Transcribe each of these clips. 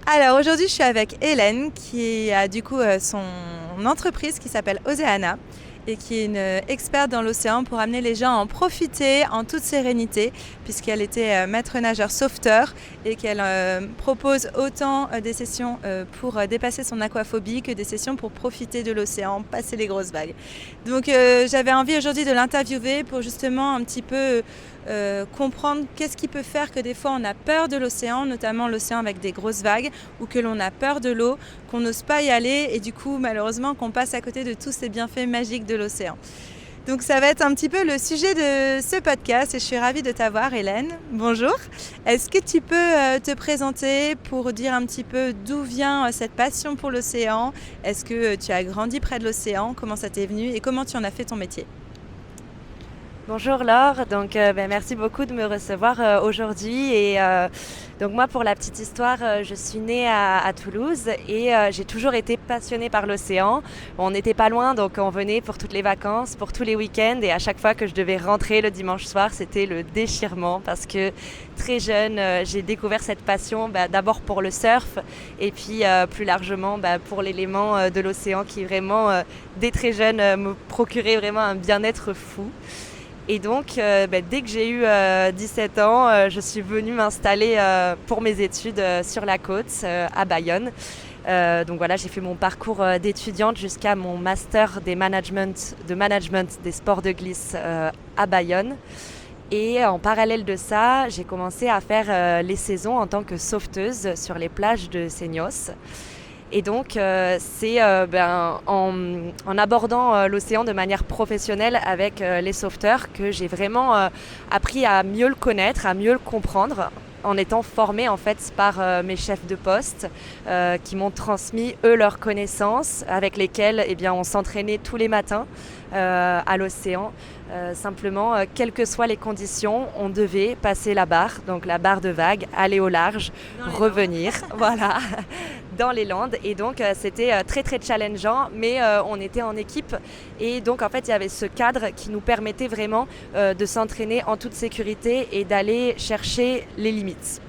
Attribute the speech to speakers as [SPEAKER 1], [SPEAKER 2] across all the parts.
[SPEAKER 1] Alors aujourd'hui, je suis avec Hélène qui a du coup son entreprise qui s'appelle Oceana et qui est une experte dans l'océan pour amener les gens à en profiter en toute sérénité puisqu'elle était maître nageur sauveteur et qu'elle propose autant des sessions pour dépasser son aquaphobie que des sessions pour profiter de l'océan, passer les grosses vagues. Donc j'avais envie aujourd'hui de l'interviewer pour justement un petit peu comprendre qu'est-ce qui peut faire que des fois on a peur de l'océan, notamment l'océan avec des grosses vagues, ou que l'on a peur de l'eau, qu'on n'ose pas y aller et du coup malheureusement qu'on passe à côté de tous ces bienfaits magiques de l'océan. Donc ça va être un petit peu le sujet de ce podcast et je suis ravie de t'avoir Hélène. Bonjour. Est-ce que tu peux te présenter pour dire un petit peu d'où vient cette passion pour l'océan? Est-ce que tu as grandi près de l'océan? Comment ça t'est venu et comment tu en as fait ton métier?
[SPEAKER 2] Bonjour Laure, donc merci beaucoup de me recevoir aujourd'hui donc moi pour la petite histoire je suis née à Toulouse et j'ai toujours été passionnée par l'océan. On n'était pas loin donc on venait pour toutes les vacances, pour tous les week-ends et à chaque fois que je devais rentrer le dimanche soir c'était le déchirement parce que très jeune j'ai découvert cette passion d'abord pour le surf et puis plus largement pour l'élément de l'océan qui vraiment dès très jeune me procurait vraiment un bien-être fou. Et donc, dès que j'ai eu 17 ans, je suis venue m'installer pour mes études sur la côte, à Bayonne. Donc voilà, j'ai fait mon parcours d'étudiante jusqu'à mon master de management des sports de glisse à Bayonne. Et en parallèle de ça, j'ai commencé à faire les saisons en tant que sauveteuse sur les plages de Seignos. Et donc, c'est en abordant l'océan de manière professionnelle avec les sauveteurs que j'ai vraiment appris à mieux le connaître, à mieux le comprendre, en étant formée en fait par mes chefs de poste qui m'ont transmis eux leurs connaissances, avec lesquelles on s'entraînait tous les matins à l'océan. Simplement, quelles que soient les conditions, on devait passer la barre, donc la barre de vague, aller au large, revenir, voilà, dans les Landes. Et donc, c'était très très challengeant, mais on était en équipe. Et donc, en fait, il y avait ce cadre qui nous permettait vraiment de s'entraîner en toute sécurité et d'aller chercher les limites.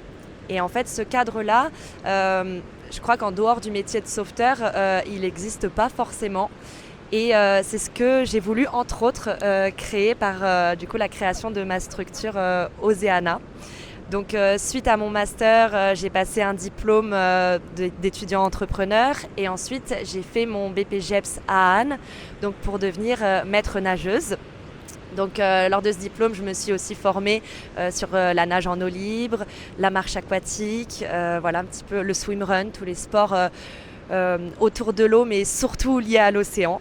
[SPEAKER 2] Et en fait, ce cadre-là, je crois qu'en dehors du métier de sauveteur, il n'existe pas forcément. Et c'est ce que j'ai voulu, entre autres, créer par du coup, la création de ma structure Oceana. Donc, suite à mon master, j'ai passé un diplôme d'étudiant entrepreneur et ensuite, j'ai fait mon BPGEPS à Anne donc pour devenir maître nageuse. Donc, lors de ce diplôme, je me suis aussi formée sur la nage en eau libre, la marche aquatique, voilà un petit peu le swimrun, tous les sports autour de l'eau, mais surtout liés à l'océan.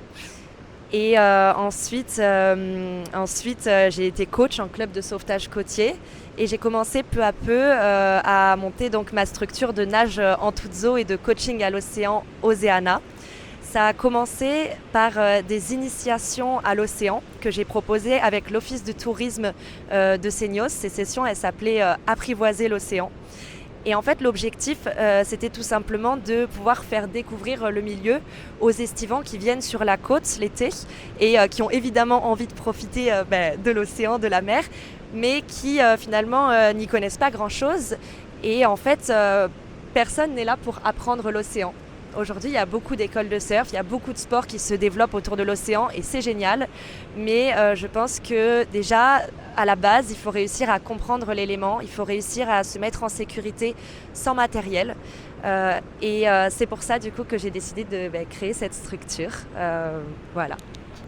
[SPEAKER 2] Et ensuite, j'ai été coach en club de sauvetage côtier et j'ai commencé peu à peu à monter donc ma structure de nage en toute eau et de coaching à l'océan Oceana. Ça a commencé par des initiations à l'océan que j'ai proposées avec l'Office de tourisme de Seignos. Ces sessions, elles s'appelaient Apprivoiser l'océan. Et en fait, l'objectif, c'était tout simplement de pouvoir faire découvrir le milieu aux estivants qui viennent sur la côte l'été et qui ont évidemment envie de profiter de l'océan, de la mer, mais qui finalement n'y connaissent pas grand-chose. Et en fait, personne n'est là pour apprendre l'océan. Aujourd'hui, il y a beaucoup d'écoles de surf, il y a beaucoup de sports qui se développent autour de l'océan et c'est génial. Mais je pense que déjà, à la base, il faut réussir à comprendre l'élément, il faut réussir à se mettre en sécurité sans matériel. C'est pour ça du coup que j'ai décidé de créer cette structure. Voilà.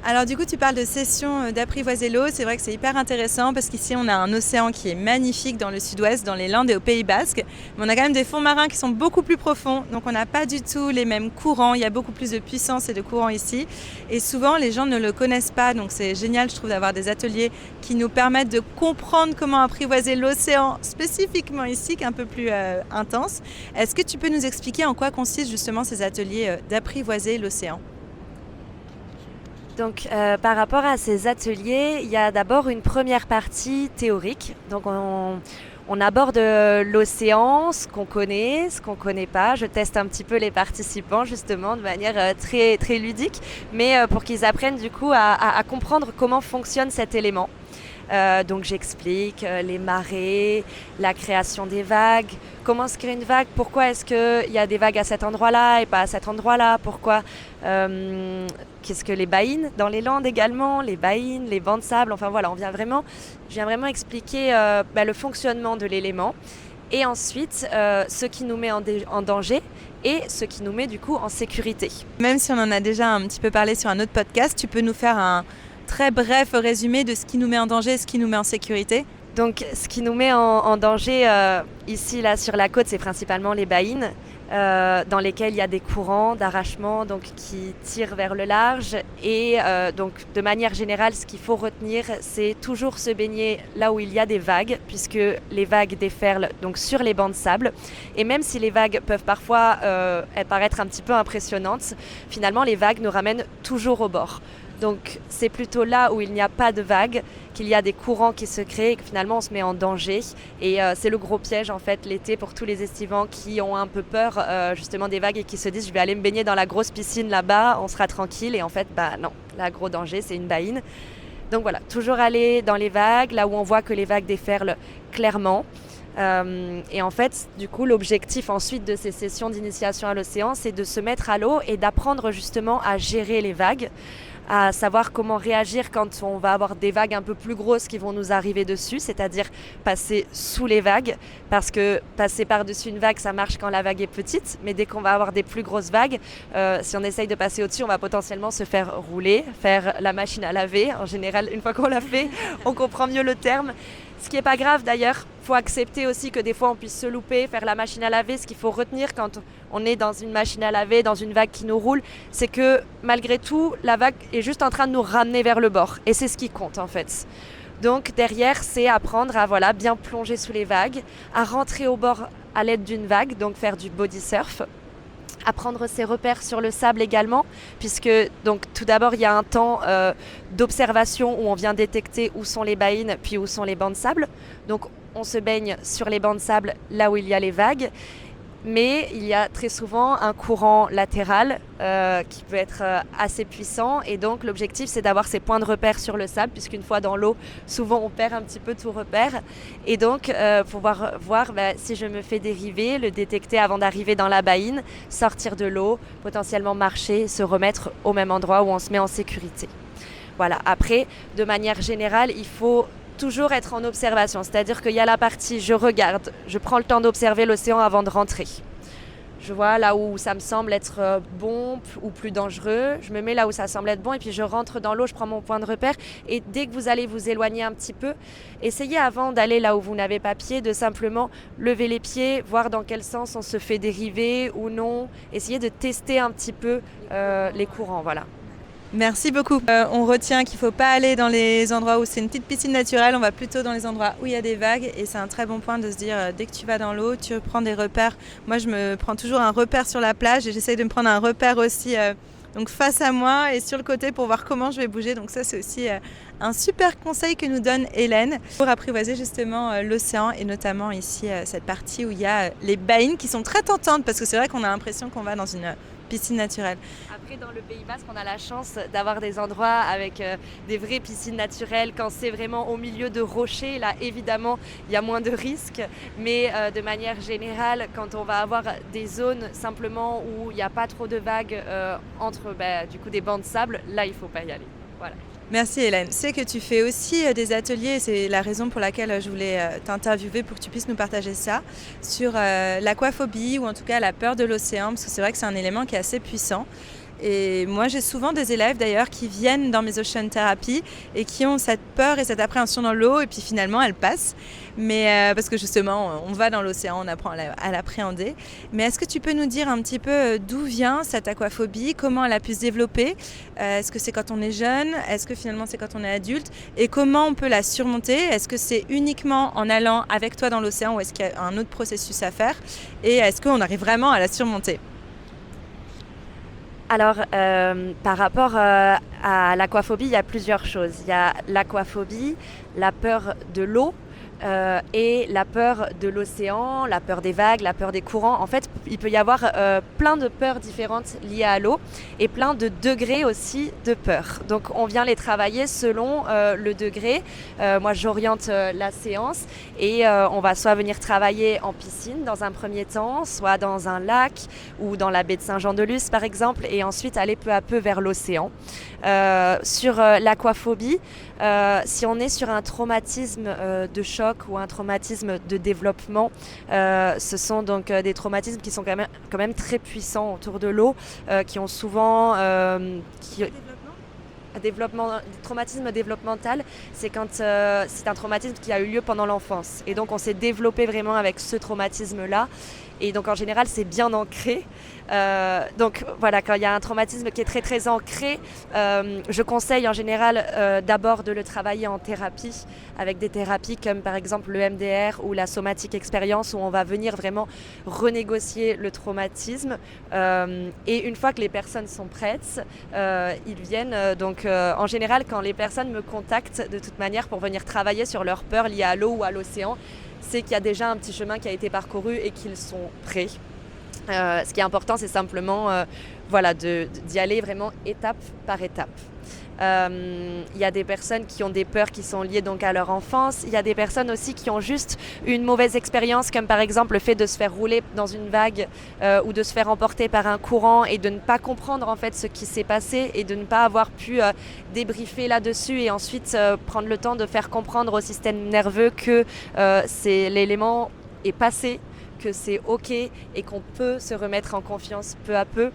[SPEAKER 1] Alors du coup, tu parles de sessions d'apprivoiser l'eau. C'est vrai que c'est hyper intéressant parce qu'ici, on a un océan qui est magnifique dans le sud-ouest, dans les Landes et au Pays Basque. Mais on a quand même des fonds marins qui sont beaucoup plus profonds. Donc on n'a pas du tout les mêmes courants. Il y a beaucoup plus de puissance et de courants ici. Et souvent, les gens ne le connaissent pas. Donc c'est génial, je trouve, d'avoir des ateliers qui nous permettent de comprendre comment apprivoiser l'océan spécifiquement ici, qui est un peu plus intense. Est-ce que tu peux nous expliquer en quoi consistent justement ces ateliers d'apprivoiser l'océan ?
[SPEAKER 2] Donc, par rapport à ces ateliers, il y a d'abord une première partie théorique. Donc, on aborde l'océan, ce qu'on connaît, ce qu'on ne connaît pas. Je teste un petit peu les participants, justement, de manière très, très ludique, mais pour qu'ils apprennent, du coup, à comprendre comment fonctionne cet élément. Donc j'explique les marées, la création des vagues, comment se crée une vague, pourquoi est-ce qu'il y a des vagues à cet endroit-là et pas à cet endroit-là, pourquoi, qu'est-ce que les baïnes dans les Landes également, les baïnes, les bancs de sable, enfin voilà, je viens vraiment expliquer le fonctionnement de l'élément. Et ensuite, ce qui nous met en danger et ce qui nous met du coup en sécurité.
[SPEAKER 1] Même si on en a déjà un petit peu parlé sur un autre podcast, tu peux nous faire un très bref résumé de ce qui nous met en danger et ce qui nous met en sécurité?
[SPEAKER 2] Donc ce qui nous met en danger ici là sur la côte, c'est principalement les baïnes. Dans lesquels il y a des courants d'arrachement donc, qui tirent vers le large. Et donc, de manière générale, ce qu'il faut retenir, c'est toujours se baigner là où il y a des vagues, puisque les vagues déferlent donc, sur les bancs de sable. Et même si les vagues peuvent parfois paraître un petit peu impressionnantes, finalement, les vagues nous ramènent toujours au bord. Donc c'est plutôt là où il n'y a pas de vagues qu'il y a des courants qui se créent et que finalement on se met en danger. Et c'est le gros piège en fait l'été pour tous les estivants qui ont un peu peur justement des vagues et qui se disent je vais aller me baigner dans la grosse piscine là-bas, on sera tranquille. Et en fait non, là gros danger c'est une baïne. Donc voilà, toujours aller dans les vagues, là où on voit que les vagues déferlent clairement. Et en fait, du coup, l'objectif ensuite de ces sessions d'initiation à l'océan, c'est de se mettre à l'eau et d'apprendre justement à gérer les vagues, à savoir comment réagir quand on va avoir des vagues un peu plus grosses qui vont nous arriver dessus, c'est-à-dire passer sous les vagues, parce que passer par-dessus une vague, ça marche quand la vague est petite, mais dès qu'on va avoir des plus grosses vagues, si on essaye de passer au-dessus, on va potentiellement se faire rouler, faire la machine à laver. En général, une fois qu'on l'a fait, on comprend mieux le terme. Ce qui n'est pas grave d'ailleurs, il faut accepter aussi que des fois on puisse se louper, faire la machine à laver. Ce qu'il faut retenir quand on est dans une machine à laver, dans une vague qui nous roule, c'est que malgré tout, la vague est juste en train de nous ramener vers le bord. Et c'est ce qui compte en fait. Donc derrière, c'est apprendre à bien plonger sous les vagues, à rentrer au bord à l'aide d'une vague, donc faire du body surf. À prendre ses repères sur le sable également, puisque donc, tout d'abord il y a un temps d'observation où on vient détecter où sont les baïnes puis où sont les bancs de sable. Donc on se baigne sur les bancs de sable là où il y a les vagues, mais il y a très souvent un courant latéral qui peut être assez puissant et donc l'objectif c'est d'avoir ces points de repère sur le sable puisqu'une fois dans l'eau souvent on perd un petit peu tout repère et donc pouvoir voir si je me fais dériver, le détecter avant d'arriver dans la baïne, sortir de l'eau, potentiellement marcher, se remettre au même endroit où on se met en sécurité. Voilà. Après, de manière générale, il faut toujours être en observation, c'est-à-dire qu'il y a la partie je regarde, je prends le temps d'observer l'océan avant de rentrer. Je vois là où ça me semble être bon ou plus dangereux, je me mets là où ça semble être bon et puis je rentre dans l'eau, je prends mon point de repère et dès que vous allez vous éloigner un petit peu, essayez avant d'aller là où vous n'avez pas pied de simplement lever les pieds, voir dans quel sens on se fait dériver ou non, essayez de tester un petit peu les courants, voilà.
[SPEAKER 1] Merci beaucoup. On retient qu'il ne faut pas aller dans les endroits où c'est une petite piscine naturelle, on va plutôt dans les endroits où il y a des vagues et c'est un très bon point de se dire dès que tu vas dans l'eau, tu prends des repères. Moi je me prends toujours un repère sur la plage et j'essaye de me prendre un repère aussi donc face à moi et sur le côté pour voir comment je vais bouger. Donc ça c'est aussi un super conseil que nous donne Hélène pour apprivoiser justement l'océan et notamment ici cette partie où il y a les baïnes qui sont très tentantes parce que c'est vrai qu'on a l'impression qu'on va dans une piscine naturelle.
[SPEAKER 2] Après, dans le Pays Basque, on a la chance d'avoir des endroits avec des vraies piscines naturelles. Quand c'est vraiment au milieu de rochers, là, évidemment, il y a moins de risques. Mais de manière générale, quand on va avoir des zones simplement où il n'y a pas trop de vagues entre du coup, des bancs de sable, là, il ne faut pas y aller. Voilà.
[SPEAKER 1] Merci Hélène. Je sais que tu fais aussi des ateliers, c'est la raison pour laquelle je voulais t'interviewer pour que tu puisses nous partager ça, sur l'aquaphobie ou en tout cas la peur de l'océan, parce que c'est vrai que c'est un élément qui est assez puissant. Et moi j'ai souvent des élèves d'ailleurs qui viennent dans mes ocean therapy et qui ont cette peur et cette appréhension dans l'eau et puis finalement elles passent. Mais parce que justement on va dans l'océan, on apprend à l'appréhender. Mais est-ce que tu peux nous dire un petit peu d'où vient cette aquaphobie, comment elle a pu se développer? Est-ce que c'est quand on est jeune? Est-ce que finalement c'est quand on est adulte? Et comment on peut la surmonter? Est-ce que c'est uniquement en allant avec toi dans l'océan ou est-ce qu'il y a un autre processus à faire? Et est-ce qu'on arrive vraiment à la surmonter?
[SPEAKER 2] Alors, par rapport à l'aquaphobie, il y a plusieurs choses. Il y a l'aquaphobie, la peur de l'eau. et la peur de l'océan, la peur des vagues, la peur des courants. En fait, il peut y avoir plein de peurs différentes liées à l'eau et plein de degrés aussi de peur. Donc on vient les travailler selon le degré. Moi j'oriente la séance et on va soit venir travailler en piscine dans un premier temps, soit dans un lac ou dans la baie de Saint-Jean-de-Luz par exemple, et ensuite aller peu à peu vers l'océan. Sur l'aquaphobie, si on est sur un traumatisme de choc ou un traumatisme de développement, ce sont donc des traumatismes qui sont quand même très puissants autour de l'eau, qui ont souvent... Traumatisme développemental, c'est quand c'est un traumatisme qui a eu lieu pendant l'enfance. Et donc on s'est développé vraiment avec ce traumatisme-là. Et donc en général, c'est bien ancré. Donc voilà, quand il y a un traumatisme qui est très très ancré, je conseille en général d'abord de le travailler en thérapie, avec des thérapies comme par exemple le MDR ou la somatic experience, où on va venir vraiment renégocier le traumatisme. Et une fois que les personnes sont prêtes, ils viennent. En général, quand les personnes me contactent de toute manière pour venir travailler sur leurs peurs liées à l'eau ou à l'océan, c'est qu'il y a déjà un petit chemin qui a été parcouru et qu'ils sont prêts. Ce qui est important, c'est simplement d'y aller vraiment étape par étape. Il y a des personnes qui ont des peurs qui sont liées donc à leur enfance. Il y a des personnes aussi qui ont juste une mauvaise expérience, comme par exemple le fait de se faire rouler dans une vague ou de se faire emporter par un courant et de ne pas comprendre en fait ce qui s'est passé et de ne pas avoir pu débriefer là-dessus et ensuite prendre le temps de faire comprendre au système nerveux que l'élément est passé, que c'est OK et qu'on peut se remettre en confiance peu à peu.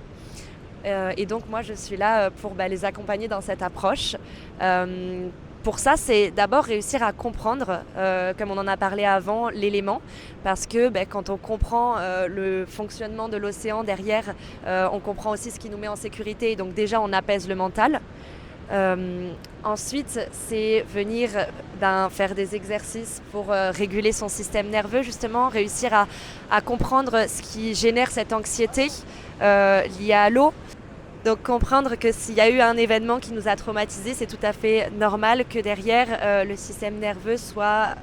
[SPEAKER 2] Et donc moi je suis là pour les accompagner dans cette approche. Pour ça, c'est d'abord réussir à comprendre, comme on en a parlé avant, l'élément. Parce que quand on comprend le fonctionnement de l'océan derrière, on comprend aussi ce qui nous met en sécurité. Et donc déjà, on apaise le mental. Ensuite, c'est venir faire des exercices pour réguler son système nerveux, justement, réussir à comprendre ce qui génère cette anxiété liée à l'eau. Donc comprendre que s'il y a eu un événement qui nous a traumatisés, c'est tout à fait normal que derrière le système nerveux soit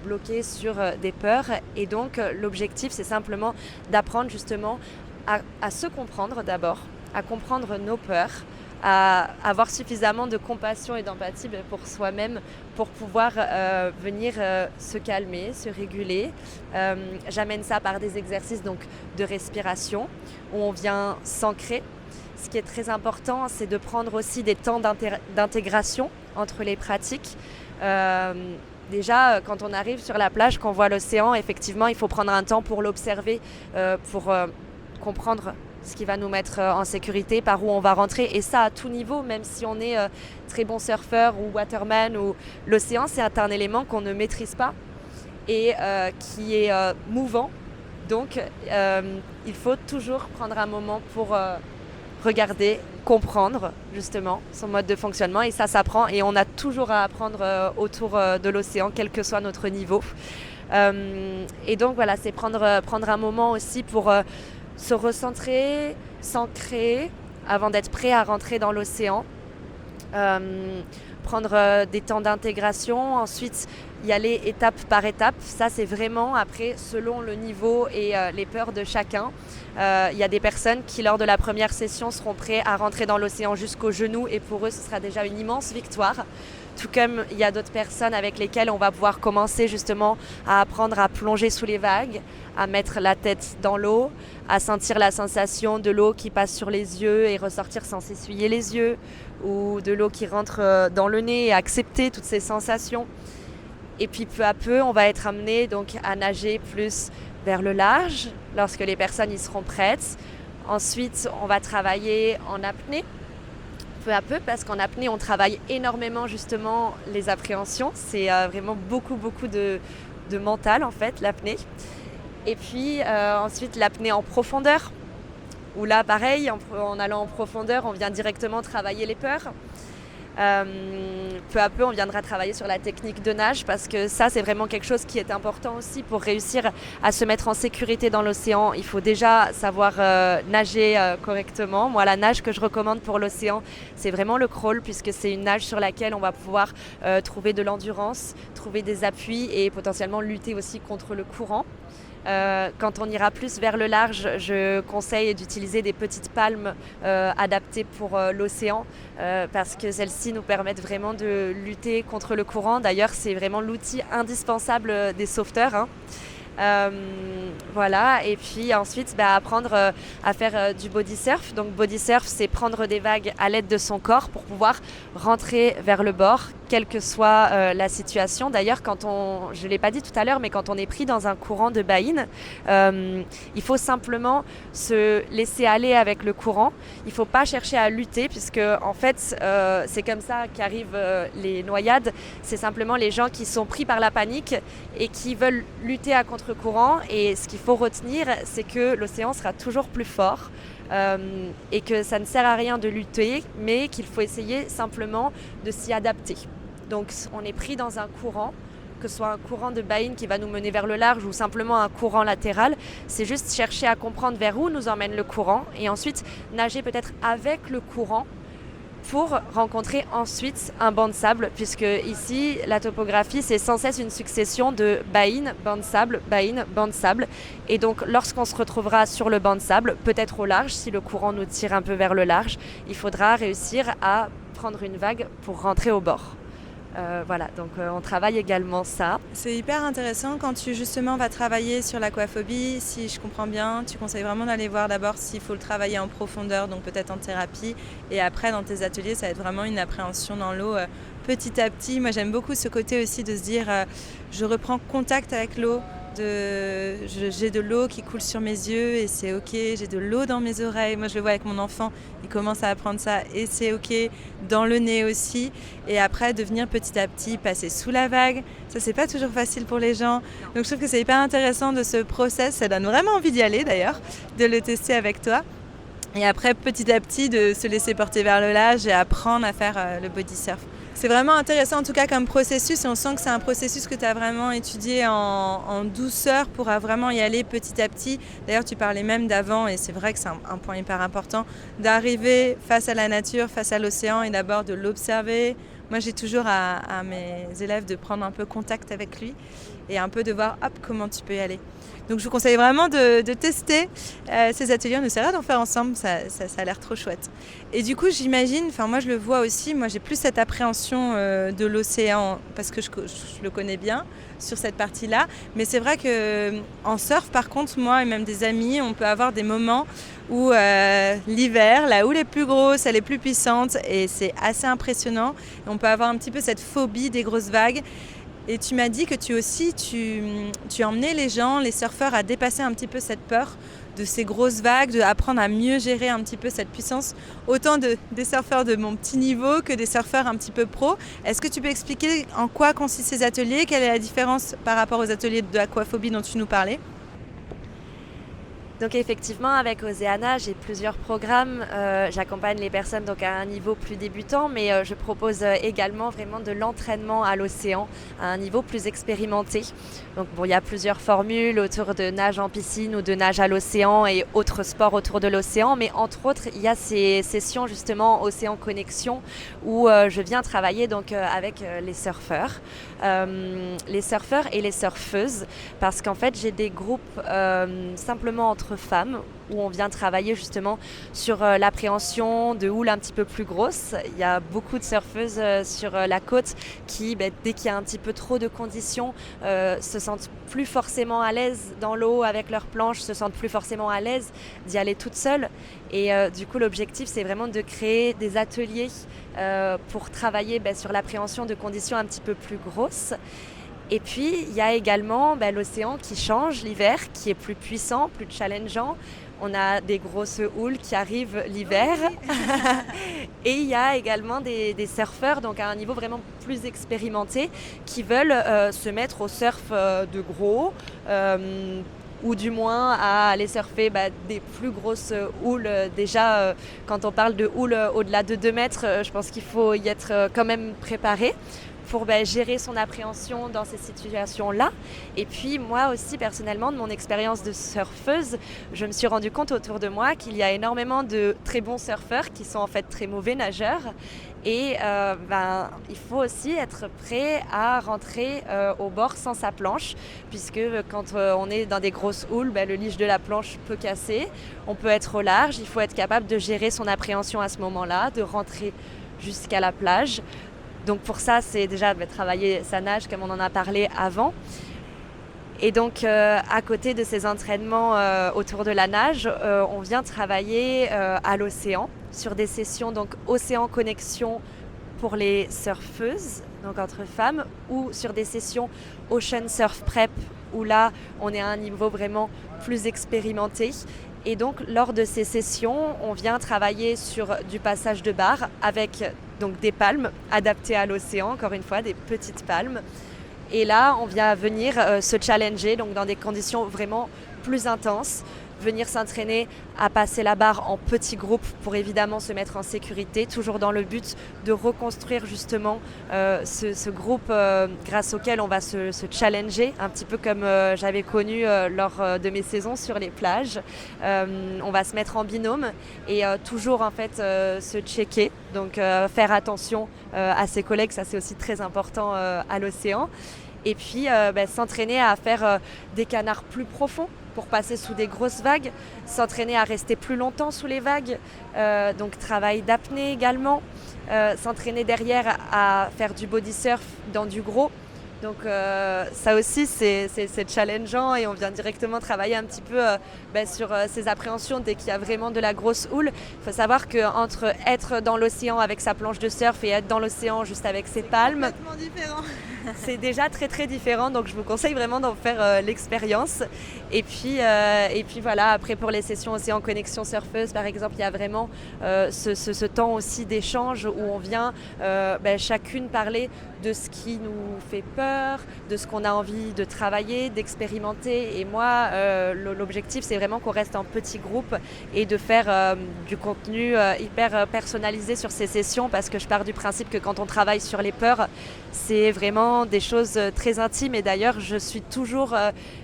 [SPEAKER 2] bloqué sur des peurs. Et donc l'objectif, c'est simplement d'apprendre justement à se comprendre d'abord, à comprendre nos peurs, à avoir suffisamment de compassion et d'empathie pour soi-même pour pouvoir venir se calmer, se réguler. J'amène ça par des exercices donc, de respiration où on vient s'ancrer. Ce qui est très important, c'est de prendre aussi des temps d'intégration entre les pratiques. Déjà, quand on arrive sur la plage, qu'on voit l'océan, effectivement, il faut prendre un temps pour l'observer, pour comprendre ce qui va nous mettre en sécurité, par où on va rentrer. Et ça, à tout niveau, même si on est très bon surfeur ou waterman, ou l'océan, c'est un élément qu'on ne maîtrise pas et qui est mouvant. Donc, il faut toujours prendre un moment pour regarder, comprendre justement son mode de fonctionnement. Et ça s'apprend et on a toujours à apprendre autour de l'océan, quel que soit notre niveau. Et donc, voilà, c'est prendre un moment aussi pour se recentrer, s'ancrer avant d'être prêt à rentrer dans l'océan. Prendre des temps d'intégration, ensuite y aller étape par étape. Ça, c'est vraiment après selon le niveau et les peurs de chacun. Il y a des personnes qui, lors de la première session, seront prêts à rentrer dans l'océan jusqu'aux genoux et pour eux, ce sera déjà une immense victoire. Tout comme il y a d'autres personnes avec lesquelles on va pouvoir commencer justement à apprendre à plonger sous les vagues, à mettre la tête dans l'eau, à sentir la sensation de l'eau qui passe sur les yeux et ressortir sans s'essuyer les yeux, ou de l'eau qui rentre dans le nez et accepter toutes ces sensations. Et puis peu à peu, on va être amené donc à nager plus vers le large lorsque les personnes y seront prêtes. Ensuite, on va travailler en apnée. Peu à peu, parce qu'en apnée, on travaille énormément justement les appréhensions. C'est vraiment beaucoup de mental en fait, l'apnée. Et puis ensuite, l'apnée en profondeur, où là, pareil, en allant en profondeur, on vient directement travailler les peurs. Peu à peu, on viendra travailler sur la technique de nage parce que ça, c'est vraiment quelque chose qui est important aussi pour réussir à se mettre en sécurité dans l'océan. Il faut déjà savoir nager correctement. Moi, la nage que je recommande pour l'océan, c'est vraiment le crawl puisque c'est une nage sur laquelle on va pouvoir trouver de l'endurance, trouver des appuis et potentiellement lutter aussi contre le courant. Quand on ira plus vers le large, je conseille d'utiliser des petites palmes adaptées pour l'océan parce que celles-ci nous permettent vraiment de lutter contre le courant. D'ailleurs, c'est vraiment l'outil indispensable des sauveteurs, hein. Voilà, et puis ensuite apprendre à faire du body surf. Donc body surf, c'est prendre des vagues à l'aide de son corps pour pouvoir rentrer vers le bord, quelle que soit la situation. D'ailleurs, je ne l'ai pas dit tout à l'heure, mais quand on est pris dans un courant de baïne, il faut simplement se laisser aller avec le courant. Il ne faut pas chercher à lutter, puisque en fait, c'est comme ça qu'arrivent les noyades. C'est simplement les gens qui sont pris par la panique et qui veulent lutter à contre-courant. Et ce qu'il faut retenir, c'est que l'océan sera toujours plus fort. Et que ça ne sert à rien de lutter, mais qu'il faut essayer simplement de s'y adapter. Donc on est pris dans un courant, que ce soit un courant de baïne qui va nous mener vers le large ou simplement un courant latéral. C'est juste chercher à comprendre vers où nous emmène le courant et ensuite nager peut-être avec le courant pour rencontrer ensuite un banc de sable, puisque ici, la topographie, c'est sans cesse une succession de baïnes, banc de sable, baïnes, banc de sable. Et donc, lorsqu'on se retrouvera sur le banc de sable, peut-être au large, si le courant nous tire un peu vers le large, il faudra réussir à prendre une vague pour rentrer au bord. Voilà, donc on travaille également ça.
[SPEAKER 1] C'est hyper intéressant quand tu justement vas travailler sur l'aquaphobie. Si je comprends bien, tu conseilles vraiment d'aller voir d'abord s'il faut le travailler en profondeur, donc peut-être en thérapie. Et après, dans tes ateliers, ça va être vraiment une appréhension dans l'eau petit à petit. Moi, j'aime beaucoup ce côté aussi de se dire je reprends contact avec l'eau. J'ai de l'eau qui coule sur mes yeux et c'est ok, j'ai de l'eau dans mes oreilles, moi je le vois avec mon enfant, il commence à apprendre ça et c'est ok, dans le nez aussi, et après devenir petit à petit passer sous la vague, ça c'est pas toujours facile pour les gens, donc je trouve que c'est hyper intéressant de ce process, ça donne vraiment envie d'y aller d'ailleurs, de le tester avec toi. Et après, petit à petit, de se laisser porter vers le large et apprendre à faire le body surf. C'est vraiment intéressant en tout cas comme processus et on sent que c'est un processus que tu as vraiment étudié en douceur pour vraiment y aller petit à petit. D'ailleurs, tu parlais même d'avant et c'est vrai que c'est un point hyper important d'arriver face à la nature, face à l'océan et d'abord de l'observer. Moi, j'ai toujours à mes élèves de prendre un peu contact avec lui et un peu de voir comment tu peux y aller. Donc je vous conseille vraiment de tester ces ateliers, on essaiera d'en faire ensemble, ça a l'air trop chouette. Et du coup j'imagine, moi je le vois aussi, moi j'ai plus cette appréhension de l'océan parce que je le connais bien sur cette partie-là. Mais c'est vrai qu'en surf par contre, moi et même des amis, on peut avoir des moments où l'hiver, la houle est plus grosse, elle est plus puissante et c'est assez impressionnant. Et on peut avoir un petit peu cette phobie des grosses vagues. Et tu m'as dit que tu emmenais les gens, les surfeurs, à dépasser un petit peu cette peur de ces grosses vagues, d'apprendre à mieux gérer un petit peu cette puissance, autant des surfeurs de mon petit niveau que des surfeurs un petit peu pro. Est-ce que tu peux expliquer en quoi consistent ces ateliers? Quelle est la différence par rapport aux ateliers de aquaphobie dont tu nous parlais?
[SPEAKER 2] Donc effectivement, avec Oceana, j'ai plusieurs programmes. J'accompagne les personnes donc à un niveau plus débutant, mais je propose également vraiment de l'entraînement à l'océan, à un niveau plus expérimenté. Donc il y a plusieurs formules autour de nage en piscine ou de nage à l'océan et autres sports autour de l'océan, mais entre autres, il y a ces sessions justement Océan Connexion où je viens travailler donc avec les surfeurs et les surfeuses, parce qu'en fait j'ai des groupes simplement entre femmes où on vient travailler justement sur l'appréhension de houles un petit peu plus grosses. Il y a beaucoup de surfeuses sur la côte qui, dès qu'il y a un petit peu trop de conditions, se sentent plus forcément à l'aise dans l'eau avec leurs planches, se sentent plus forcément à l'aise d'y aller toutes seules. Et du coup, l'objectif, c'est vraiment de créer des ateliers pour travailler sur l'appréhension de conditions un petit peu plus grosses. Et puis, il y a également l'océan qui change l'hiver, qui est plus puissant, plus challengeant. On a des grosses houles qui arrivent l'hiver. Et il y a également des surfeurs, donc à un niveau vraiment plus expérimenté, qui veulent se mettre au surf de gros, ou du moins à aller surfer des plus grosses houles. Déjà, quand on parle de houles au-delà de 2 mètres, je pense qu'il faut y être quand même préparé pour gérer son appréhension dans ces situations-là. Et puis moi aussi, personnellement, de mon expérience de surfeuse, je me suis rendu compte autour de moi qu'il y a énormément de très bons surfeurs qui sont en fait très mauvais nageurs. Et il faut aussi être prêt à rentrer au bord sans sa planche, puisque quand on est dans des grosses houles, le leash de la planche peut casser, on peut être au large, il faut être capable de gérer son appréhension à ce moment-là, de rentrer jusqu'à la plage. Donc pour ça, c'est déjà de travailler sa nage comme on en a parlé avant. Et donc à côté de ces entraînements autour de la nage, on vient travailler à l'océan sur des sessions donc Océan Connexion pour les surfeuses, donc entre femmes, ou sur des sessions Ocean Surf Prep où là on est à un niveau vraiment plus expérimenté. Et donc lors de ces sessions, on vient travailler sur du passage de barre avec donc des palmes adaptées à l'océan, encore une fois des petites palmes. Et là, on vient venir se challenger donc dans des conditions vraiment plus intenses, venir s'entraîner à passer la barre en petits groupes pour évidemment se mettre en sécurité, toujours dans le but de reconstruire justement ce groupe grâce auquel on va se challenger, un petit peu comme j'avais connu lors de mes saisons sur les plages. On va se mettre en binôme et toujours en fait se checker, donc faire attention à ses collègues, ça c'est aussi très important à l'océan. Et puis s'entraîner à faire des canards plus profonds pour passer sous des grosses vagues, s'entraîner à rester plus longtemps sous les vagues, donc travail d'apnée également, s'entraîner derrière à faire du body surf dans du gros. Donc ça aussi c'est challengeant et on vient directement travailler un petit peu sur ces appréhensions dès qu'il y a vraiment de la grosse houle. Il faut savoir qu'entre être dans l'océan avec sa planche de surf et être dans l'océan juste avec ses palmes,
[SPEAKER 1] c'est complètement différent.
[SPEAKER 2] C'est déjà très très différent, donc je vous conseille vraiment d'en faire l'expérience. Et puis voilà, après pour les sessions Océan Connexion Surfeuse par exemple, il y a vraiment ce temps aussi d'échange où on vient chacune parler de ce qui nous fait peur, de ce qu'on a envie de travailler, d'expérimenter. Et moi, l'objectif c'est vraiment qu'on reste en petits groupes et de faire du contenu hyper personnalisé sur ces sessions, parce que je pars du principe que quand on travaille sur les peurs, c'est vraiment des choses très intimes. Et d'ailleurs, je suis toujours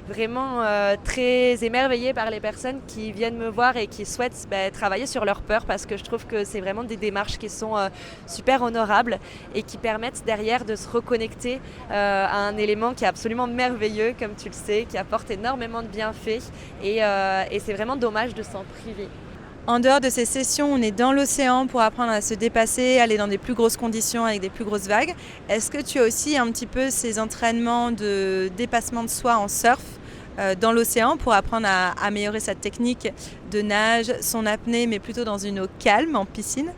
[SPEAKER 2] vraiment très émerveillée par les personnes qui viennent me voir et qui souhaitent travailler sur leurs peurs, parce que je trouve que c'est vraiment des démarches qui sont super honorables et qui permettent derrière de se reconnecter à un élément qui est absolument merveilleux, comme tu le sais, qui apporte énormément de bienfaits et c'est vraiment dommage de s'en priver.
[SPEAKER 1] En dehors de ces sessions, on est dans l'océan pour apprendre à se dépasser, aller dans des plus grosses conditions avec des plus grosses vagues. Est-ce que tu as aussi un petit peu ces entraînements de dépassement de soi en surf dans l'océan pour apprendre à améliorer sa technique de nage, son apnée, mais plutôt dans une eau calme, en piscine ?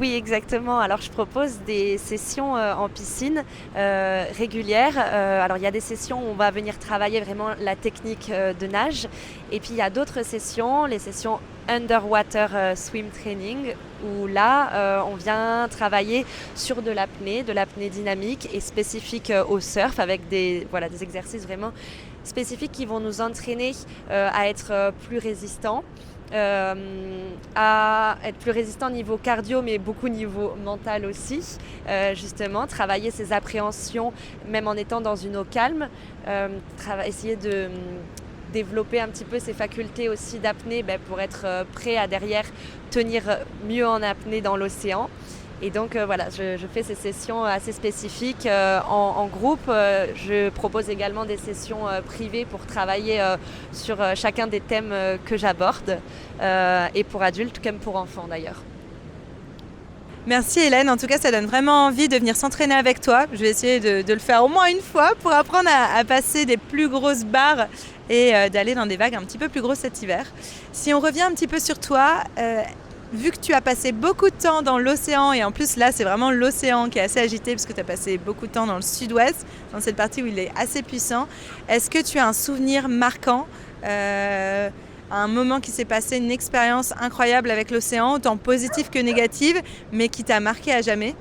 [SPEAKER 2] Oui, exactement. Alors, je propose des sessions en piscine régulières. Alors, il y a des sessions où on va venir travailler vraiment la technique de nage. Et puis, il y a d'autres sessions, les sessions Underwater Swim Training, où là, on vient travailler sur de l'apnée dynamique et spécifique au surf, avec des exercices vraiment spécifiques qui vont nous entraîner à être plus résistants. À être plus résistant niveau cardio, mais beaucoup niveau mental aussi, justement travailler ses appréhensions même en étant dans une eau calme, essayer de développer un petit peu ses facultés aussi d'apnée pour être prêt à derrière tenir mieux en apnée dans l'océan. Et donc je fais ces sessions assez spécifiques en groupe. Je propose également des sessions privées pour travailler sur chacun des thèmes que j'aborde, et pour adultes comme pour enfants d'ailleurs.
[SPEAKER 1] Merci Hélène, en tout cas ça donne vraiment envie de venir s'entraîner avec toi. Je vais essayer de le faire au moins une fois pour apprendre à passer des plus grosses barres et d'aller dans des vagues un petit peu plus grosses cet hiver. Si on revient un petit peu sur toi, vu que tu as passé beaucoup de temps dans l'océan, et en plus là c'est vraiment l'océan qui est assez agité parce que tu as passé beaucoup de temps dans le sud-ouest, dans cette partie où il est assez puissant, est-ce que tu as un souvenir marquant, un moment qui s'est passé, une expérience incroyable avec l'océan, autant positive que négative, mais qui t'a marqué à jamais ?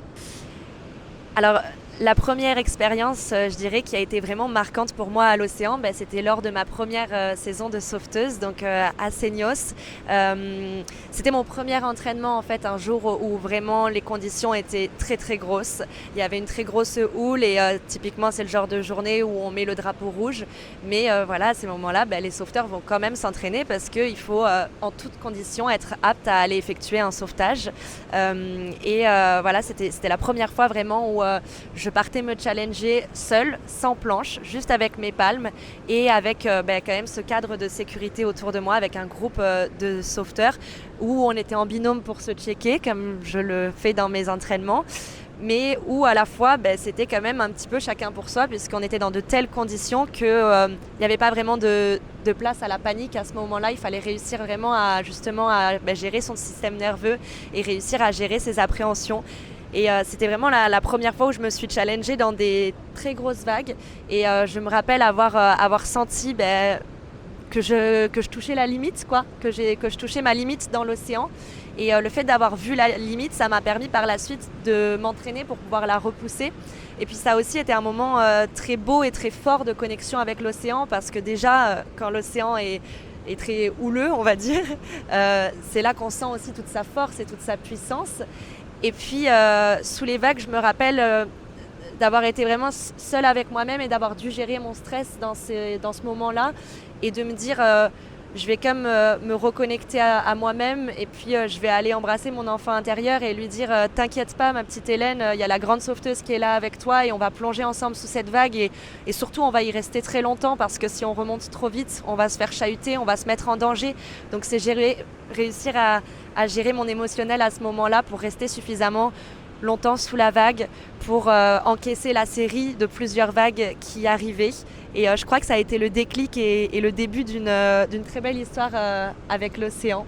[SPEAKER 2] Alors La première expérience, je dirais, qui a été vraiment marquante pour moi à l'océan, c'était lors de ma première saison de sauveteuse, donc à Seignos. C'était mon premier entraînement en fait, un jour où vraiment les conditions étaient très très grosses. Il y avait une très grosse houle et typiquement c'est le genre de journée où on met le drapeau rouge. Mais voilà, à ces moments-là, les sauveteurs vont quand même s'entraîner parce qu'il faut en toutes conditions être apte à aller effectuer un sauvetage. Voilà, c'était la première fois vraiment où je partais me challenger seule, sans planche, juste avec mes palmes et avec quand même ce cadre de sécurité autour de moi, avec un groupe de sauveteurs où on était en binôme pour se checker, comme je le fais dans mes entraînements, mais où à la fois c'était quand même un petit peu chacun pour soi, puisqu'on était dans de telles conditions qu'il n'y avait pas vraiment de place à la panique à ce moment-là. Il fallait réussir vraiment à gérer son système nerveux et réussir à gérer ses appréhensions. Et c'était vraiment la première fois où je me suis challengée dans des très grosses vagues. Et je me rappelle avoir senti que je touchais la limite, quoi, que je touchais ma limite dans l'océan. Et le fait d'avoir vu la limite, ça m'a permis par la suite de m'entraîner pour pouvoir la repousser. Et puis ça a aussi été un moment très beau et très fort de connexion avec l'océan, parce que déjà, quand l'océan est très houleux, on va dire, c'est là qu'on sent aussi toute sa force et toute sa puissance. Et puis, sous les vagues, je me rappelle d'avoir été vraiment seule avec moi-même et d'avoir dû gérer mon stress dans ce moment-là et de me dire, je vais comme me reconnecter à moi-même et puis je vais aller embrasser mon enfant intérieur et lui dire t'inquiète pas ma petite Hélène, il y a la grande sauveteuse qui est là avec toi et on va plonger ensemble sous cette vague et surtout on va y rester très longtemps parce que si on remonte trop vite, on va se faire chahuter, on va se mettre en danger. Donc c'est réussir à gérer mon émotionnel à ce moment-là pour rester suffisamment longtemps sous la vague pour encaisser la série de plusieurs vagues qui arrivaient. Et je crois que ça a été le déclic et le début d'une très belle histoire avec l'océan.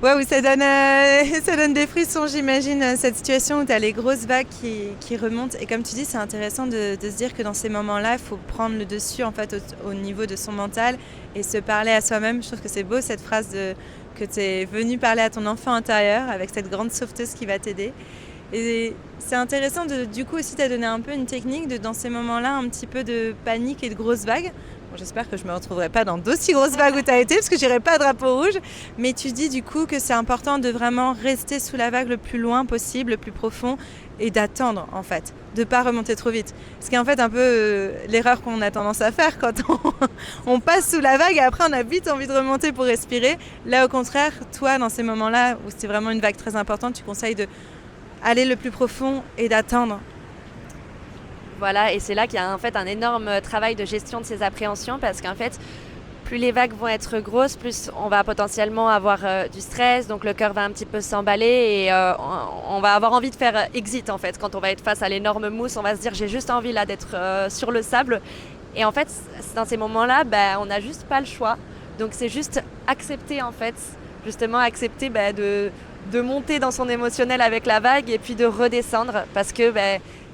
[SPEAKER 1] Waouh, ça donne des frissons, j'imagine, cette situation où tu as les grosses vagues qui remontent. Et comme tu dis, c'est intéressant de se dire que dans ces moments-là, il faut prendre le dessus en fait, au niveau de son mental et se parler à soi-même. Je trouve que c'est beau cette phrase que tu es venu parler à ton enfant intérieur avec cette grande sauveteuse qui va t'aider. Et c'est intéressant, du coup aussi, tu as donné un peu une technique dans ces moments-là, un petit peu de panique et de grosses vagues. Bon, j'espère que je ne me retrouverai pas dans d'aussi grosses vagues où tu as été, parce que je n'irai pas drapeau rouge. Mais tu dis du coup que c'est important de vraiment rester sous la vague le plus loin possible, le plus profond, et d'attendre en fait, de ne pas remonter trop vite. Ce qui est en fait un peu l'erreur qu'on a tendance à faire quand on passe sous la vague et après on a vite envie de remonter pour respirer. Là au contraire, toi dans ces moments-là où c'est vraiment une vague très importante, tu conseilles de aller le plus profond et d'attendre.
[SPEAKER 2] Voilà, et c'est là qu'il y a en fait un énorme travail de gestion de ces appréhensions parce qu'en fait, plus les vagues vont être grosses, plus on va potentiellement avoir du stress, donc le cœur va un petit peu s'emballer et on va avoir envie de faire exit en fait. Quand on va être face à l'énorme mousse, on va se dire j'ai juste envie là d'être sur le sable. Et en fait, dans ces moments-là, on n'a juste pas le choix. Donc c'est juste accepter en fait, justement accepter de monter dans son émotionnel avec la vague et puis de redescendre parce que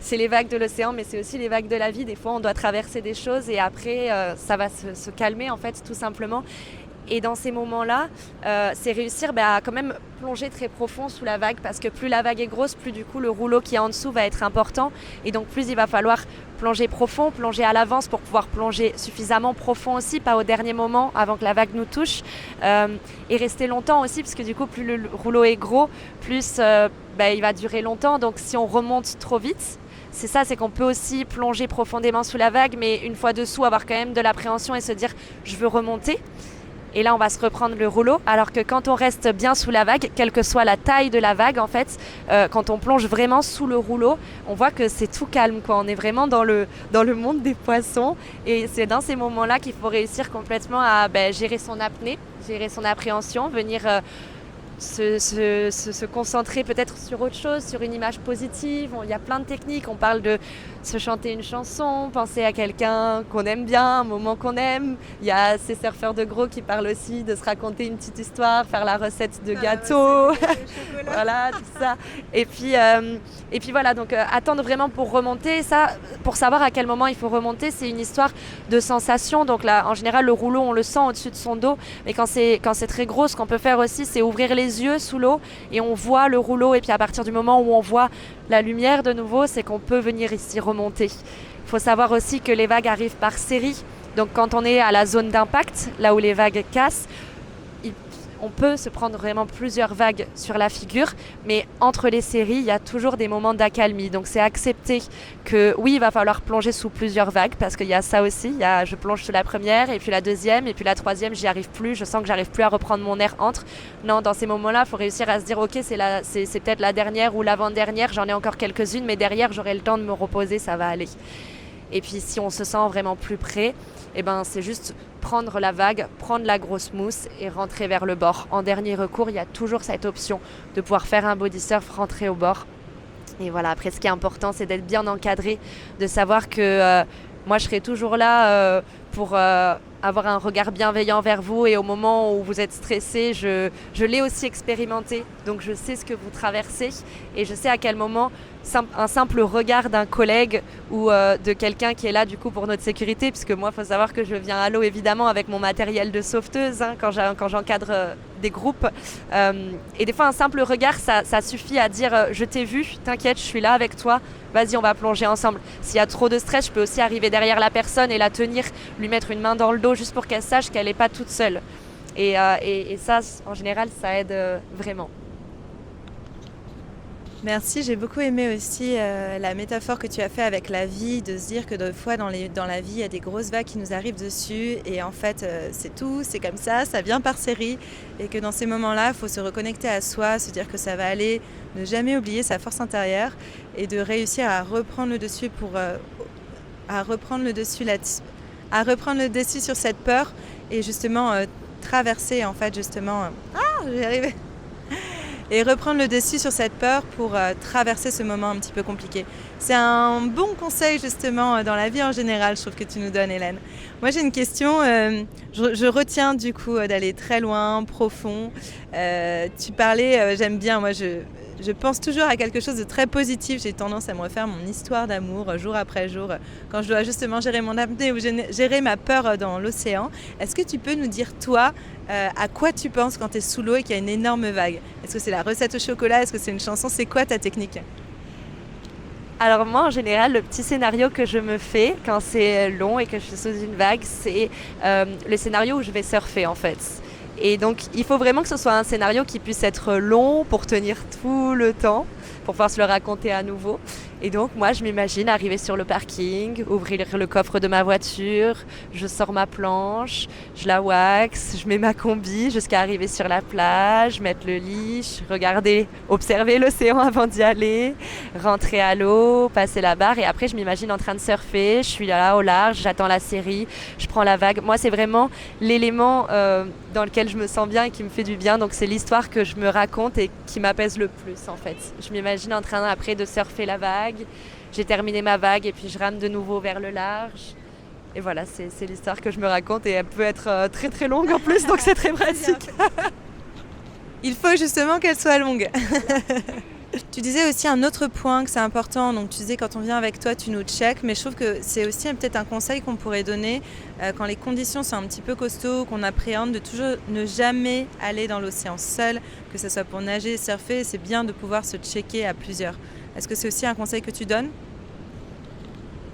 [SPEAKER 2] c'est les vagues de l'océan mais c'est aussi les vagues de la vie. Des fois on doit traverser des choses et après ça va se calmer en fait tout simplement. Et dans ces moments-là, c'est réussir à quand même plonger très profond sous la vague parce que plus la vague est grosse, plus du coup le rouleau qui est en dessous va être important et donc plus il va falloir plonger profond, plonger à l'avance pour pouvoir plonger suffisamment profond aussi, pas au dernier moment avant que la vague nous touche et rester longtemps aussi parce que du coup plus le rouleau est gros, plus il va durer longtemps. Donc si on remonte trop vite, c'est qu'on peut aussi plonger profondément sous la vague mais une fois dessous avoir quand même de l'appréhension et se dire je veux remonter. Et là, on va se reprendre le rouleau. Alors que quand on reste bien sous la vague, quelle que soit la taille de la vague, en fait, quand on plonge vraiment sous le rouleau, on voit que c'est tout calme, quoi. On est vraiment dans le monde des poissons. Et c'est dans ces moments-là qu'il faut réussir complètement à gérer son apnée, gérer son appréhension, venir se concentrer peut-être sur autre chose, sur une image positive. Il y a plein de techniques. On parle de se chanter une chanson, penser à quelqu'un qu'on aime bien, un moment qu'on aime. Il y a ces surfeurs de gros qui parlent aussi de se raconter une petite histoire, faire la recette de gâteau, voilà, tout ça. Et puis voilà, donc attendre vraiment pour remonter. Ça, pour savoir à quel moment il faut remonter, c'est une histoire de sensation. Donc là, en général, le rouleau, on le sent au-dessus de son dos. Mais quand c'est très gros, ce qu'on peut faire aussi, c'est ouvrir les les yeux sous l'eau et on voit le rouleau. Et puis à partir du moment où on voit la lumière de nouveau, c'est qu'on peut venir ici remonter. Il faut savoir aussi que les vagues arrivent par série. Donc quand on est à la zone d'impact, là où les vagues cassent, on peut se prendre vraiment plusieurs vagues sur la figure, mais entre les séries, il y a toujours des moments d'accalmie. Donc c'est accepter que oui, il va falloir plonger sous plusieurs vagues, parce qu'il y a ça aussi. Je plonge sous la première, et puis la deuxième, et puis la troisième, j'y arrive plus, je sens que j'arrive plus à reprendre mon air entre. Non, dans ces moments-là, il faut réussir à se dire, ok, c'est peut-être la dernière ou l'avant-dernière, j'en ai encore quelques-unes, mais derrière, j'aurai le temps de me reposer, ça va aller. Et puis si on se sent vraiment plus près, c'est juste prendre la vague, prendre la grosse mousse et rentrer vers le bord. En dernier recours, il y a toujours cette option de pouvoir faire un body surf, rentrer au bord. Et voilà, après ce qui est important, c'est d'être bien encadré, de savoir que moi je serai toujours là pour avoir un regard bienveillant vers vous, et au moment où vous êtes stressé, je l'ai aussi expérimenté, donc je sais ce que vous traversez et je sais à quel moment un simple regard d'un collègue ou de quelqu'un qui est là du coup pour notre sécurité, puisque moi il faut savoir que je viens à l'eau évidemment avec mon matériel de sauveteuse quand j'encadre des groupes, et des fois un simple regard ça suffit à dire je t'ai vu, t'inquiète, je suis là avec toi, vas-y on va plonger ensemble. S'il y a trop de stress, je peux aussi arriver derrière la personne et la tenir, lui mettre une main dans le dos juste pour qu'elle sache qu'elle n'est pas toute seule, et ça en général ça aide vraiment.
[SPEAKER 1] Merci, j'ai beaucoup aimé aussi la métaphore que tu as fait avec la vie, de se dire que des fois dans la vie il y a des grosses vagues qui nous arrivent dessus, et en fait c'est tout, c'est comme ça vient par série, et que dans ces moments-là il faut se reconnecter à soi, se dire que ça va aller, ne jamais oublier sa force intérieure et de réussir à reprendre le dessus à reprendre le dessus sur cette peur, et justement traverser en fait justement j'y arrive et reprendre le dessus sur cette peur pour traverser ce moment un petit peu compliqué. C'est un bon conseil justement dans la vie en général, je trouve, que tu nous donnes, Hélène. Moi j'ai une question, je retiens du coup d'aller très loin, profond. Tu parlais, j'aime bien, moi je pense toujours à quelque chose de très positif. J'ai tendance à me refaire mon histoire d'amour jour après jour quand je dois justement gérer mon apnée ou gérer ma peur dans l'océan. Est-ce que tu peux nous dire, toi, à quoi tu penses quand tu es sous l'eau et qu'il y a une énorme vague? Est-ce que c'est la recette au chocolat? Est-ce que c'est une chanson? C'est quoi ta technique?
[SPEAKER 2] Alors moi en général, le petit scénario que je me fais quand c'est long et que je suis sous une vague, c'est le scénario où je vais surfer en fait. Et donc il faut vraiment que ce soit un scénario qui puisse être long pour tenir tout le temps, pour pouvoir se le raconter à nouveau. Et donc moi je m'imagine arriver sur le parking, ouvrir le coffre de ma voiture, je sors ma planche, je la wax, je mets ma combi jusqu'à arriver sur la plage, mettre le leash, observer l'océan avant d'y aller, rentrer à l'eau, passer la barre, et après je m'imagine en train de surfer, je suis là au large, j'attends la série, je prends la vague. Moi c'est vraiment l'élément dans lequel je me sens bien et qui me fait du bien, donc c'est l'histoire que je me raconte et qui m'apaise le plus en fait. Je m'imagine en train après de surfer la vague, j'ai terminé ma vague et puis je rame de nouveau vers le large. Et voilà, c'est l'histoire que je me raconte, et elle peut être très très longue en plus, donc c'est très pratique.
[SPEAKER 1] Il faut justement qu'elle soit longue. Tu disais aussi un autre point que c'est important, donc tu disais quand on vient avec toi tu nous checkes, mais je trouve que c'est aussi peut-être un conseil qu'on pourrait donner quand les conditions sont un petit peu costauds, qu'on appréhende, de toujours ne jamais aller dans l'océan seul, que ce soit pour nager, surfer, c'est bien de pouvoir se checker à plusieurs. Est-ce que c'est aussi un conseil que tu donnes?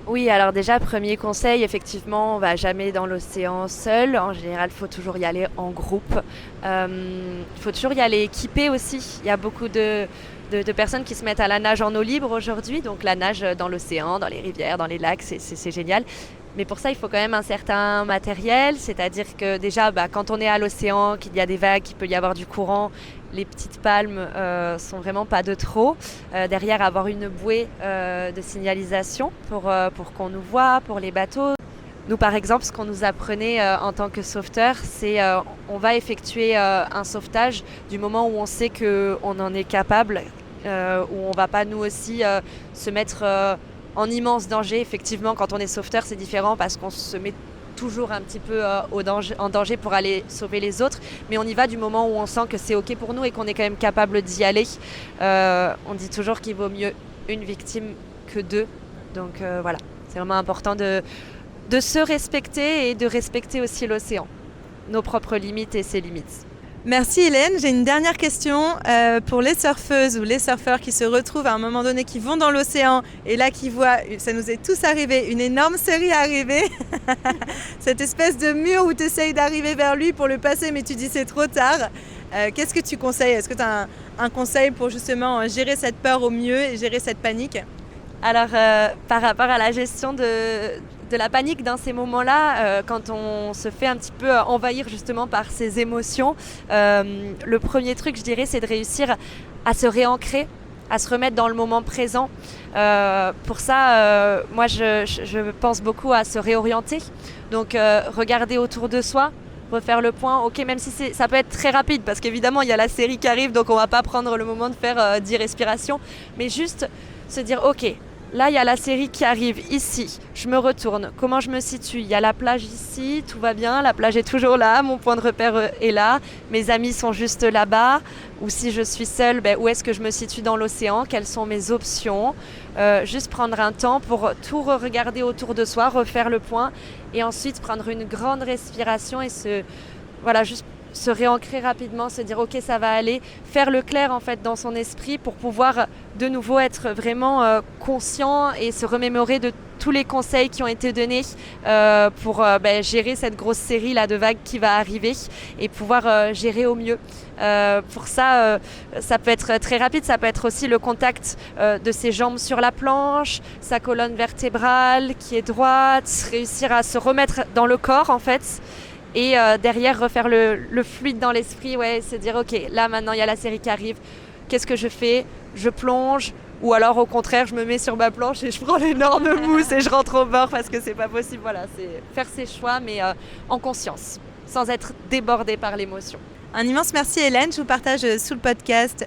[SPEAKER 2] Oui, alors déjà, premier conseil, effectivement, on va jamais dans l'océan seul. En général, il faut toujours y aller en groupe. Il faut toujours y aller équipé aussi. Il y a beaucoup de personnes qui se mettent à la nage en eau libre aujourd'hui. Donc la nage dans l'océan, dans les rivières, dans les lacs, c'est génial. Mais pour ça, il faut quand même un certain matériel. C'est-à-dire que déjà, quand on est à l'océan, qu'il y a des vagues, qu'il peut y avoir du courant, les petites palmes sont vraiment pas de trop. Derrière, avoir une bouée de signalisation pour qu'on nous voit, pour les bateaux. Nous, par exemple, ce qu'on nous apprenait en tant que sauveteur, c'est on va effectuer un sauvetage du moment où on sait qu'on en est capable, où on ne va pas nous aussi se mettre en immense danger. Effectivement, quand on est sauveteur, c'est différent parce qu'on se met toujours un petit peu en danger pour aller sauver les autres, mais on y va du moment où on sent que c'est ok pour nous et qu'on est quand même capable d'y aller. On dit toujours qu'il vaut mieux une victime que deux, donc voilà, c'est vraiment important de se respecter et de respecter aussi l'océan, nos propres limites et ses limites.
[SPEAKER 1] Merci Hélène. J'ai une dernière question pour les surfeuses ou les surfeurs qui se retrouvent à un moment donné, qui vont dans l'océan et là qui voient, ça nous est tous arrivé, une énorme série arriver. Cette espèce de mur où tu essayes d'arriver vers lui pour le passer mais tu dis c'est trop tard. Qu'est-ce que tu conseilles? Est-ce que tu as un conseil pour justement gérer cette peur au mieux et gérer cette panique?
[SPEAKER 2] Alors, par rapport à la gestion de la panique dans ces moments-là, quand on se fait un petit peu envahir justement par ces émotions, le premier truc, je dirais, c'est de réussir à se réancrer, à se remettre dans le moment présent. Pour ça, moi, je pense beaucoup à se réorienter. Donc, regarder autour de soi, refaire le point, ok, même si ça peut être très rapide, parce qu'évidemment, il y a la série qui arrive, donc on va pas prendre le moment de faire 10 respirations, mais juste se dire, ok, là, il y a la série qui arrive ici. Je me retourne. Comment je me situe? Il y a la plage ici, tout va bien. La plage est toujours là. Mon point de repère est là. Mes amis sont juste là-bas. Ou si je suis seule, où est-ce que je me situe dans l'océan? Quelles sont mes options? Juste prendre un temps pour tout regarder autour de soi, refaire le point. Et ensuite, prendre une grande respiration et juste se réancrer rapidement, se dire ok, ça va aller, faire le clair en fait dans son esprit pour pouvoir de nouveau être vraiment conscient et se remémorer de tous les conseils qui ont été donnés pour gérer cette grosse série là de vagues qui va arriver et pouvoir gérer au mieux. Pour ça, ça peut être très rapide, ça peut être aussi le contact de ses jambes sur la planche, sa colonne vertébrale qui est droite, réussir à se remettre dans le corps en fait. Et derrière, refaire le fluide dans l'esprit, se dire, ok, là maintenant il y a la série qui arrive, qu'est-ce que je fais? Je plonge, ou alors au contraire, je me mets sur ma planche et je prends l'énorme mousse et je rentre au bord parce que c'est pas possible. Voilà, c'est faire ses choix, mais en conscience, sans être débordé par l'émotion.
[SPEAKER 1] Un immense merci Hélène, je vous partage sous le podcast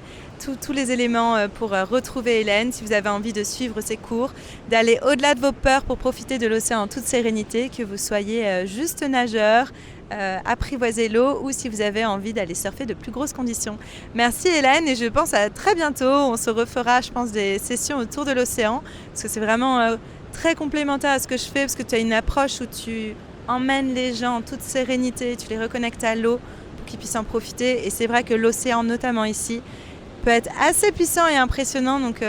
[SPEAKER 1] tous les éléments pour retrouver Hélène, si vous avez envie de suivre ses cours, d'aller au-delà de vos peurs pour profiter de l'océan en toute sérénité, que vous soyez juste nageur, apprivoiser l'eau ou si vous avez envie d'aller surfer de plus grosses conditions. Merci Hélène et je pense à très bientôt. On se refera, je pense, des sessions autour de l'océan parce que c'est vraiment très complémentaire à ce que je fais parce que tu as une approche où tu emmènes les gens en toute sérénité, tu les reconnectes à l'eau pour qu'ils puissent en profiter et c'est vrai que l'océan, notamment ici, peut être assez puissant et impressionnant donc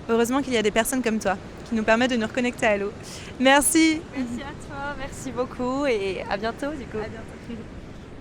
[SPEAKER 1] heureusement qu'il y a des personnes comme toi qui nous permettent de nous reconnecter à l'eau. Merci.
[SPEAKER 2] Merci à toi, merci beaucoup et à bientôt du coup.
[SPEAKER 1] À bientôt.